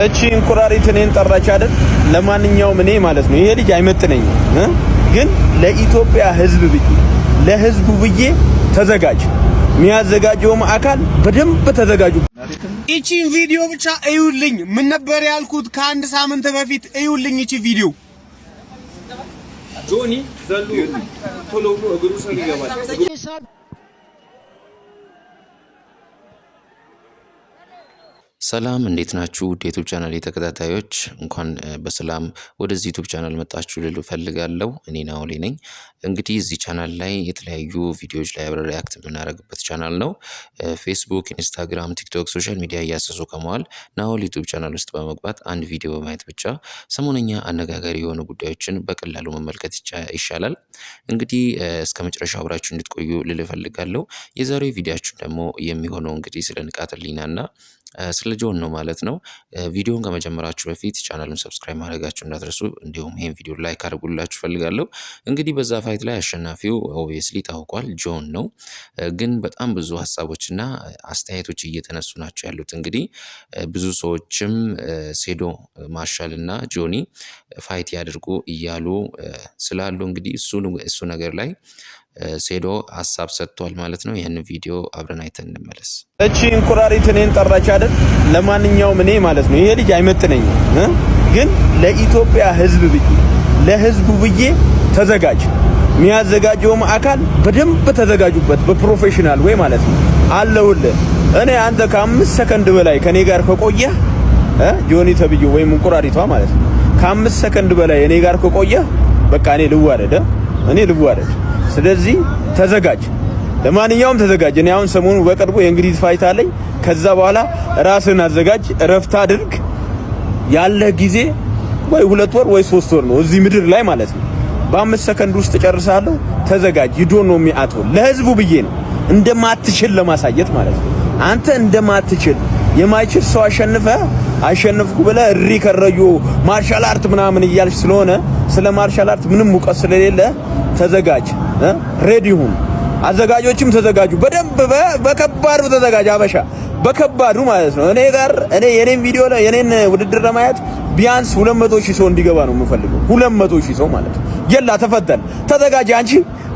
እቺ እንቁራሪት እኔን ጠራች አይደል? ለማንኛውም እኔ ማለት ነው ይሄ ልጅ አይመጥነኝም፣ ግን ለኢትዮጵያ ሕዝብ ብዬ ለሕዝቡ ብዬ ተዘጋጅ። የሚያዘጋጀውም አካል በደንብ ተዘጋጁ። እቺን ቪዲዮ ብቻ እዩልኝ። ምን ነበር ያልኩት ከአንድ ሳምንት በፊት? እዩልኝ እቺ ቪዲዮ። ጆኒ ዘሎ ቶሎ ብሎ እግሩ ስር ይገባል። ሰላም እንዴት ናችሁ? ዩቲዩብ ቻናል ተከታታዮች እንኳን በሰላም ወደዚህ ዩቲዩብ ቻናል መጣችሁ ልል ፈልጋለሁ። እኔ ናኦል ነኝ። እንግዲህ እዚህ ቻናል ላይ የተለያዩ ቪዲዮዎች ላይ አብረን ሪአክት የምናደርግበት ቻናል ነው። ፌስቡክ፣ ኢንስታግራም፣ ቲክቶክ ሶሻል ሚዲያ እያሰሱ ከመዋል ናኦል ዩቲዩብ ቻናል ውስጥ በመግባት አንድ ቪዲዮ በማየት ብቻ ሰሞነኛ አነጋጋሪ የሆኑ ጉዳዮችን በቀላሉ መመልከት ይሻላል። እንግዲህ እስከ መጨረሻው አብራችሁ እንድትቆዩ ልል ፈልጋለሁ። የዛሬው ቪዲዮአችን ደግሞ የሚሆነው እንግዲህ ስለ ንቃተ ህሊናና ስለ ጆን ነው ማለት ነው። ቪዲዮውን ከመጀመራችሁ በፊት ቻናሉን ሰብስክራይብ ማድረጋችሁ እንዳትረሱ፣ እንዲሁም ይሄን ቪዲዮ ላይክ አድርጉላችሁ ፈልጋለሁ። እንግዲህ በዛ ፋይት ላይ አሸናፊው ኦብቪየስሊ ታውቋል፣ ጆን ነው። ግን በጣም ብዙ ሀሳቦችና አስተያየቶች እየተነሱ ናቸው ያሉት። እንግዲህ ብዙ ሰዎችም ሴዶ ማርሻል እና ጆኒ ፋይት ያድርጉ እያሉ ስላሉ እንግዲህ እሱ ነገር ላይ ሴዶ ሀሳብ ሰጥቷል ማለት ነው። ይህንን ቪዲዮ አብረን አይተን እንመለስ። እቺ እንቁራሪት እኔን ጠራች አይደል? ለማንኛውም እኔ ማለት ነው ይሄ ልጅ አይመጥነኝም፣ ግን ለኢትዮጵያ ሕዝብ ብዬ ለሕዝቡ ብዬ ተዘጋጅ። የሚያዘጋጀውም አካል በደንብ ተዘጋጁበት፣ በፕሮፌሽናል ወይ ማለት ነው አለውልህ። እኔ አንተ ከ5 ሰከንድ በላይ ከኔ ጋር ከቆየህ ጆኒ ተብዬው ወይም እንቁራሪቷ ማለት ነው ከ5 ሰከንድ በላይ እኔ ጋር ከቆየህ በቃ እኔ ልዋረድ። ስለዚህ ተዘጋጅ። ለማንኛውም ተዘጋጅ። እኔ አሁን ሰሞኑ በቅርቡ የእንግሊዝ ፋይት አለኝ። ከዛ በኋላ ራስን አዘጋጅ፣ እረፍት አድርግ። ያለ ጊዜ ወይ 2 ወር ወይ 3 ወር ነው እዚህ ምድር ላይ ማለት ነው። በ5 ሰከንድ ውስጥ ጨርሳለሁ። ተዘጋጅ። ይዶ ነው የሚያጥው ለህዝቡ ብዬ ነው እንደማትችል ለማሳየት ማለት ነው። አንተ እንደማትችል የማይችል ሰው አሸነፍኩ ብለህ እሪ ከረዩ ማርሻል አርት ምናምን እያልሽ ስለሆነ ስለ ማርሻል አርት ምንም ሙቀት ስለሌለ ተዘጋጅ። ሬዲ ሁን። አዘጋጆችም ተዘጋጁ። በደንብ በከባዱ ተዘጋጅ። አበሻ በከባዱ ማለት ነው። እኔ የኔን ቪዲዮ ላይ የኔን ውድድር ለማየት ቢያንስ 200,000 ሰው እንዲገባ ነው የምፈልገው። 200,000 ሰው ማለት ነው። የላ ተፈተን ተዘጋጅ።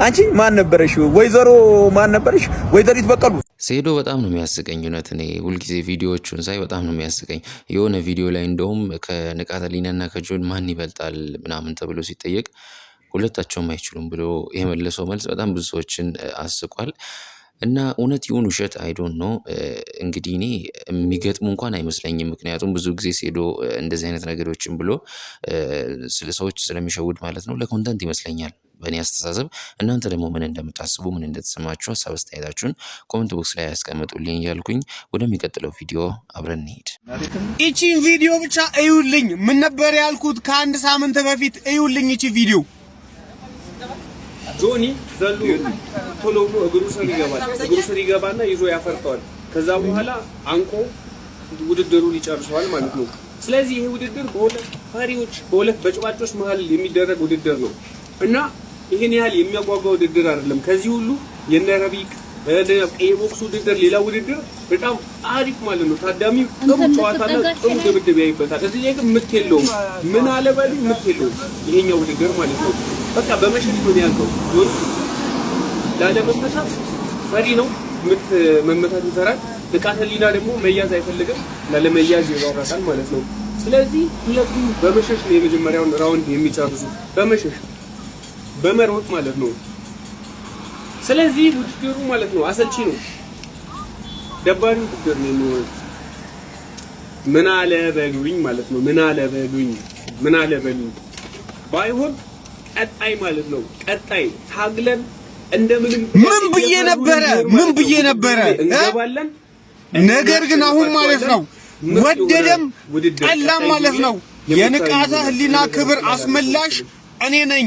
አንቺ ማን ነበረሽ? ወይዘሮ ማን ነበረሽ? ወይዘሪት በቀሉ። ሴዶ በጣም ነው የሚያስቀኝ። እውነት እኔ ሁልጊዜ ቪዲዮዎቹን ሳይ በጣም ነው የሚያስቀኝ። የሆነ ቪዲዮ ላይ እንደውም ከንቃተ ህሊናና ከጆን ማን ይበልጣል ምናምን ተብሎ ሲጠየቅ ሁለታቸውም አይችሉም ብሎ የመለሰው መልስ በጣም ብዙ ሰዎችን አስቋል። እና እውነት ይሁን ውሸት አይ ዶንት ኖ። እንግዲህ እኔ የሚገጥሙ እንኳን አይመስለኝም። ምክንያቱም ብዙ ጊዜ ሴዶ እንደዚህ አይነት ነገሮችን ብሎ ስለ ሰዎች ስለሚሸውድ ማለት ነው። ለኮንተንት ይመስለኛል በእኔ አስተሳሰብ። እናንተ ደግሞ ምን እንደምታስቡ ምን እንደተሰማችሁ ሀሳብ አስተያየታችሁን ኮሜንት ቦክስ ላይ ያስቀምጡልኝ እያልኩኝ ወደሚቀጥለው ቪዲዮ አብረን እንሂድ። እቺን ቪዲዮ ብቻ እዩልኝ። ምን ነበር ያልኩት ከአንድ ሳምንት በፊት? እዩልኝ እቺ ቪዲዮ። ጆኒ ዘሎ ቶሎ ብሎ እግሩ ስር ይገባና ይዞ ያፈርጠዋል። ከዛ በኋላ አንቆ ውድድሩን ይጨርሰዋል ማለት ነው። ስለዚህ ይሄ ውድድር በሁለት በጭዋጮች መሃል የሚደረግ ውድድር ነው እና ይሄን ያህል የሚያጓጓ ውድድር አይደለም። ከዚህ ሁሉ የነረቢቅ የቦክስ ውድድር ሌላ ውድድር በጣም አሪፍ ማለት ነው። ታዳሚው ጥሩ ጨዋታና ጥሩ ድብድብ ያይበታል። እዚህ ላይ ግን ምት የለውም። ምን አለበሉ ምት የለውም ይሄኛው ውድድር ማለት ነው። በቃ በመሸሽ ነው ያልከው። ላለመመታት ፈሪ ነው። መመታት ይሰራል። ንቃተ ህሊና ደግሞ መያዝ አይፈልግም። ላለመያዝ ይሯራታል ማለት ነው። ስለዚህ ሁለቱም በመሸሽ ነው የመጀመሪያውን ራውንድ የሚጨርሱት። በመሸሽ በመሮጥ ማለት ነው። ስለዚህ ውድድሩ ማለት ነው አሰልቺ ነው። ደባሪ ውድድር ነው የሚሆነው። ምን አለ በሉኝ ማለት ነው። ምን አለ በሉኝ ባይሆን ቀጣይ ማለት ነው። ቀጣይ ታግለን እንደምንም ምን ብዬ ነበረ እንገባለን። ነገር ግን አሁን ማለት ነው ወደደም ጠላም ማለት ነው የንቃተ ህሊና ክብር አስመላሽ እኔ ነኝ።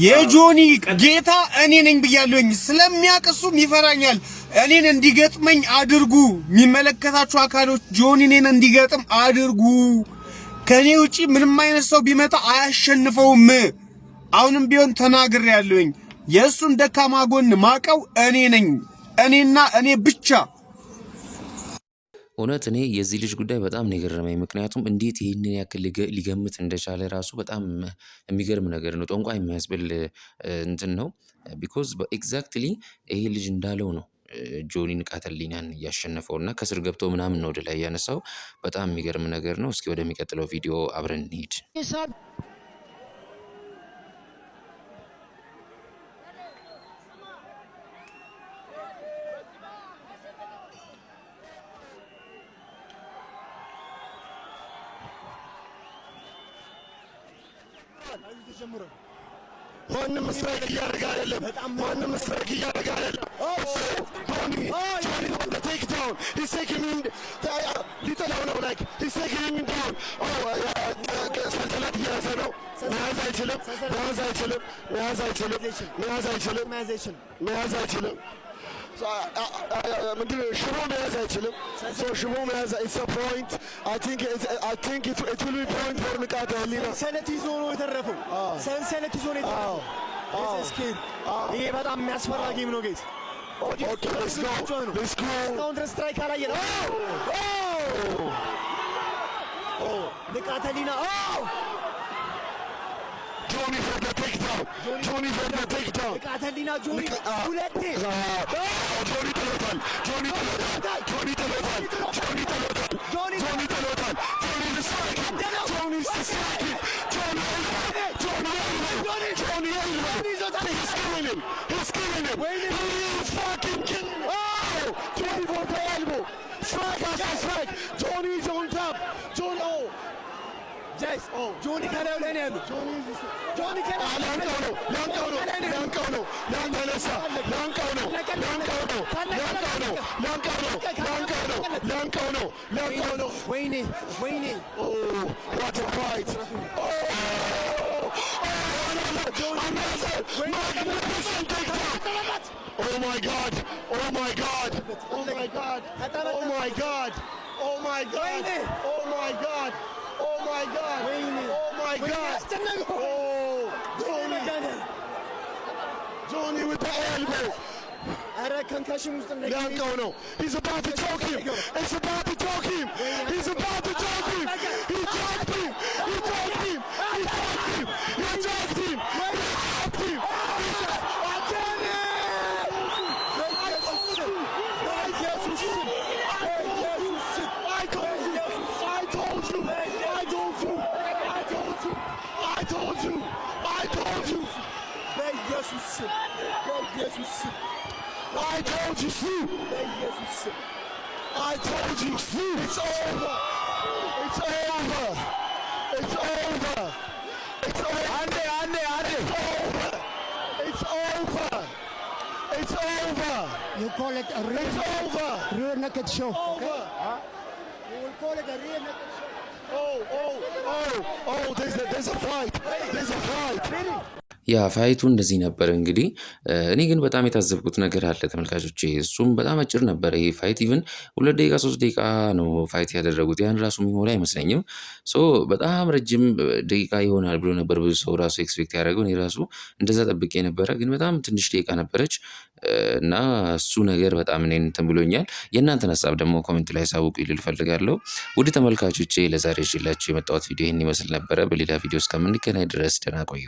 የጆኒ ጌታ እኔ ነኝ ብያለሁኝ። ስለሚያቀሱም ይፈራኛል። እኔን እንዲገጥመኝ አድርጉ። የሚመለከታችሁ አካሎች ጆኒ እኔን እንዲገጥም አድርጉ። ከኔ ውጪ ምንም አይነት ሰው ቢመጣ አያሸንፈውም። አሁንም ቢሆን ተናግሬያለሁኝ። የእሱን ደካማ ጎን ማቀው እኔ ነኝ። እኔና እኔ ብቻ። እውነት እኔ የዚህ ልጅ ጉዳይ በጣም ነው የገረመኝ። ምክንያቱም እንዴት ይህንን ያክል ሊገምት እንደቻለ ራሱ በጣም የሚገርም ነገር ነው። ጠንቋይ የሚያስብል እንትን ነው። ቢኮዝ ኤግዛክትሊ ይሄ ልጅ እንዳለው ነው ጆኒ ንቃተ ህሊናን እያሸነፈው እና ከስር ገብቶ ምናምን ነው ወደ ላይ ያነሳው። በጣም የሚገርም ነገር ነው። እስኪ ወደሚቀጥለው ቪዲዮ አብረን እንሂድ። ማንም ስትራይክ እያደረገ አይደለም። ማንም ስትራይክ እያደረገ አይደለም። ጆኒ ቴክ ዳውን ሂስ ቴኪንግ ሂም ሊጥለው ነው። ላይክ ሂስ ቴኪንግ ሂም ዳውን። ሰንሰለት እየያዘ ነው። መያዝ አይችልም። መያዝ አይችልም። መያዝ አይችልም። መያዝ አይችልም። መያዝ አይችልም። ሽቦ መያዝ አይችልም። ሽቦ መያዝ ኢትስ አ ፖይንት አይ ቲንክ ኢት ዊል ቢ ፖይንት ፎር ንቃተ ህሊና። ሰንሰለት ይዞ ነው የተረፈው። ሰንሰለት ይዞ ነው የተረፈው። ይሄ በጣም የሚያስፈራ ጌም ነው ጌት። ኦኬ ሌትስ ጎ ሌትስ ጎ። እስካሁን ድረስ ስትራይክ አላየንም። ንቃተ ህሊና ጆኒ for the takedown. ጆኒ for the takedown. ንቃተ ህሊና ጆኒ ሁለቴ ጆኒ ጥሎታል። ጆኒ ጥሎታል። ጆኒ ጥሎታል። ጆኒ ጥሎታል። ጆኒ ጥሎታል። ጆኒ ስትራይኪንግ ጆኒ ስትራይኪንግ ጆኒ ጆኒ he's killing him. He's killing him. He's fucking killing him. Johnny for the elbow. Strike after strike. Johnny is on top. Johnny ጃይስ ጆኒ ከላዩ ላይ ነው ያለው። ጆኒ ከላዩ ላንቀው ነው። ላንቀው ነው። ላንቀው ነው። ላንተነሳ ላንቀው ነው። ላንቀው ነው። ላንቀው ነው። ላንቀው ነው። ላንቀው ነው። ላንቀው ነው። ላንቀው ነው። ወይኔ ወይኔ what a fight. Magnificent takedown. Oh my God. Oh my God. Oh my God. Oh my God. Oh my God. Oh my God. Oh my God! Oh my God! Oh, Johnny with the elbow. Lanko no. He's about to choke him. It's about to choke him. He's about to choke him. He choked him. He choked him. He choked him. He choked him. He choked him. I told you, Sue. I told you, Sue. It's over. It's over. It's over. It's over. Ande. It's over. It's over. It's over. You call it a rear naked show. Over. Huh? You will call it a rear naked show. There's a fight. There's a fight. Really? ያ ፋይቱ እንደዚህ ነበር እንግዲህ። እኔ ግን በጣም የታዘብኩት ነገር አለ ተመልካቾቼ። እሱም በጣም አጭር ነበር ይሄ ፋይት። ኢቭን 2 ደቂቃ 3 ደቂቃ ነው ፋይት ያደረጉት። ያን ራሱ የሚሞላ አይመስለኝም። በጣም ረጅም ደቂቃ ይሆናል ብሎ ነበር ብዙ ሰው ራሱ ኤክስፔክት ያደረገው። እኔ ራሱ እንደዛ ጠብቄ ነበረ፣ ግን በጣም ትንሽ ደቂቃ ነበረች እና እሱ ነገር በጣም እኔን እንትን ብሎኛል። የእናንተን ሀሳብ ደግሞ ኮሜንት ላይ ሳውቁ ይልል ፈልጋለሁ። ውድ ተመልካቾቼ ለዛሬ ይዤላችሁ የመጣሁት ቪዲዮ ይህን ይመስል ነበረ። በሌላ ቪዲዮ እስከምንገናኝ ድረስ ደህና ቆዩ።